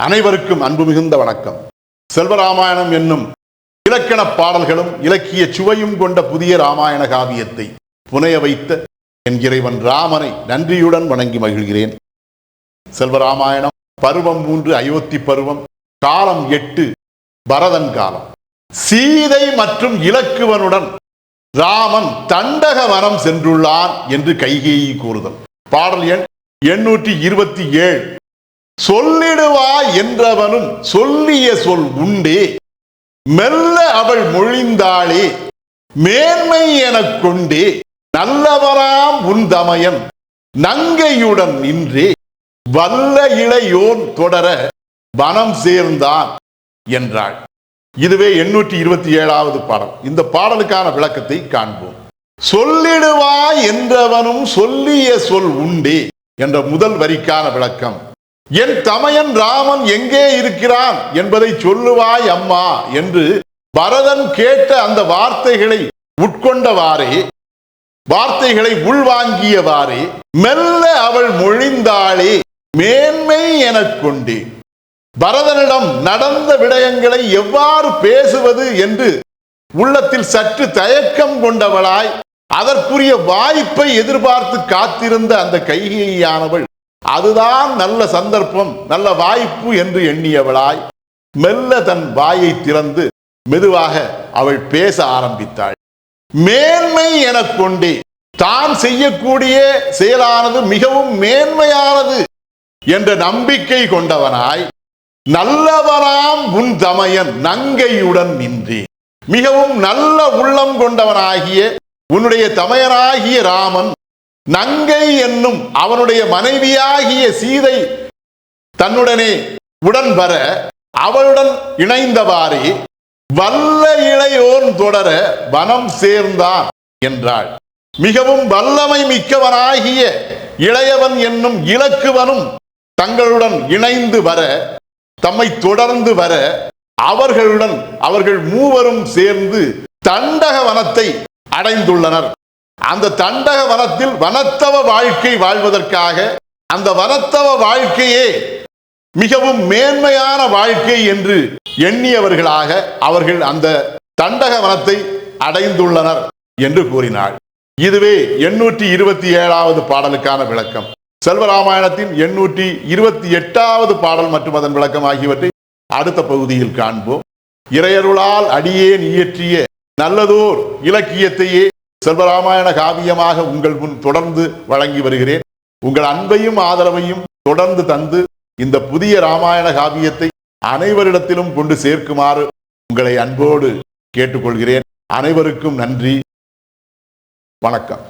அனைவருக்கும் அன்பு மிகுந்த வணக்கம். செல்வராமாயணம் என்னும் இலக்கண பாடல்களும் இலக்கிய சுவையும் கொண்ட புதிய ராமாயண காவியத்தை புனைய வைத்த என் இறைவன் ராமனை நன்றியுடன் வணங்கி மகிழ்கிறேன். செல்வராமாயணம் பருவம் 3 அயோத்தி பருவம், காலம் 8 பரதன் காலம். சீதை மற்றும் இலக்குவனுடன் ராமன் தண்டக வனம் சென்றுள்ளான் என்று கைகேயி கூறுதல். பாடல் எண் 827. சொல்லிடுவா என்றவனும் சொல்லிய சொல் உண்டே, மெல்ல அவள் மொழிந்தாளே மேன்மை எனக் கொண்டே, நல்லவராம் உன் தமையன் நங்கையுடன் நின்றே, வல்ல இளையோன் தொடர வனம் சேர்ந்தான் என்றாள். இதுவே 827வது பாடல். இந்த பாடலுக்கான விளக்கத்தை காண்போம். சொல்லிடுவா என்றவனும் சொல்லிய சொல் உண்டே என்ற முதல் வரிக்கான விளக்கம், என் தமையன் ராமன் எங்கே இருக்கிறான் என்பதை சொல்லுவாய் அம்மா என்று பரதன் கேட்ட அந்த வார்த்தைகளை உட்கொண்டவாறே, வார்த்தைகளை உள்வாங்கியவாறே, மெல்ல அவள் மொழிந்தாளே மேன்மை எனக் கொண்டே. பரதனிடம் நடந்த விடயங்களை எவ்வாறு பேசுவது என்று உள்ளத்தில் சற்று தயக்கம் கொண்டவளாய், அதற்குரிய வாய்ப்பை எதிர்பார்த்து காத்திருந்த அந்த கைகேயியானவள் அதுதான் நல்ல சந்தர்ப்பம், நல்ல வாய்ப்பு என்று எண்ணியவளாய் மெல்ல தன் வாயை திறந்து மெதுவாக அவள் பேச ஆரம்பித்தாள். மேன்மை எனக் கொண்டே, தான் செய்யக்கூடிய செயலானது மிகவும் மேன்மையானது என்ற நம்பிக்கை கொண்டவனாய், நல்லவனாம் உன் தமையன் நங்கையுடன் நின்றே, மிகவும் நல்ல உள்ளம் கொண்டவனாகிய உன்னுடைய தமையனாகிய ராமன் நங்கை என்னும் அவனுடைய மனைவியாகிய சீதை தன்னுடனே உடன் வர அவளுடன் இணைந்தவாறே வல்ல இளையோன் தொடர வனம் சேர்ந்தான் என்றாள். மிகவும் வல்லமை மிக்கவனாகிய இளையவன் என்னும் இலக்குவனும் தங்களுடன் இணைந்து வர, தம்மை தொடர்ந்து வர அவர்கள் மூவரும் சேர்ந்து தண்டக வனத்தை அடைந்துள்ளனர். அந்த தண்டக வனத்தில் வனத்தவ வாழ்க்கை வாழ்வதற்காக, அந்த வனத்தவ வாழ்க்கையே மிகவும் மேன்மையான வாழ்க்கை என்று எண்ணியவர்களாக அவர்கள் அந்த தண்டக வனத்தை அடைந்துள்ளனர் என்று கூறினாள். இதுவே 827வது பாடலுக்கான விளக்கம். செல்வராமாயணத்தின் 828வது பாடல் மற்றும் அதன் விளக்கம் ஆகியவற்றை அடுத்த பகுதியில் காண்போம். இறையருளால் அடியேன் இயற்றிய நல்லதோர் இலக்கியத்தையே செல்வராமாயண காவியமாக உங்கள் முன் தொடர்ந்து வழங்கி வருகிறேன். உங்கள் அன்பையும் ஆதரவையும் தொடர்ந்து தந்து இந்த புதிய ராமாயண காவியத்தை அனைவரிடத்திலும் கொண்டு சேர்க்குமாறு உங்களை அன்போடு கேட்டுக்கொள்கிறேன். அனைவருக்கும் நன்றி, வணக்கம்.